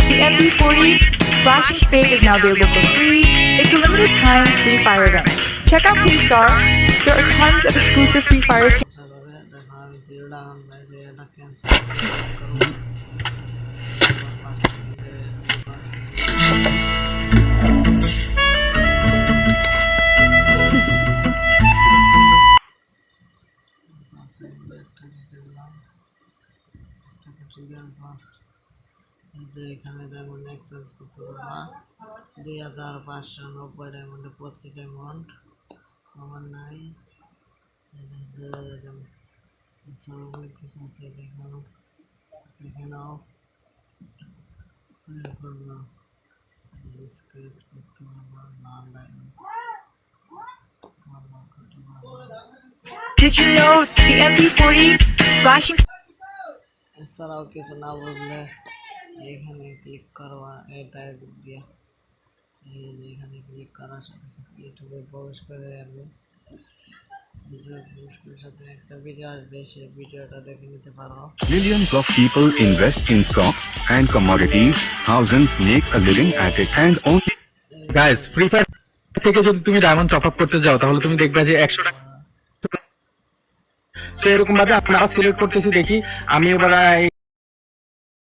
The MP40 flashing spray is now available for free. It's a limited time free fire event. Check out Playstar. There are tons of exclusive free fire skins. এখানে diamond exchange করতে পারবা 2590 ডায়মন্ডে 25 diamond আমার নাই অনেক কিছু আছে দেখে নাও scratch করতে পারবা না Did you know the MP40 flashing এছাড়াও কিছু না বুঝলে এখানে ক্লিক করবা এটা দিয়া এই যে এখানে ক্লিক করার সাথে সাথে ইউটিউবে প্রবেশ করে যাবে ভিডিও প্রবেশ করার সাথে একটা ভিডিও আসবে সেই ভিডিওটা দেখে নিতে পারো Millions of people invest in stocks and commodities, thousands make a living at it and only guys free fire থেকে যদি তুমি ডায়মন্ড টপ আপ করতে যাও তাহলে তুমি দেখবে যে 100 টাকা। তো এরকম ভাবে আমরা সিলেক্ট করতেছি, দেখি আমি এবার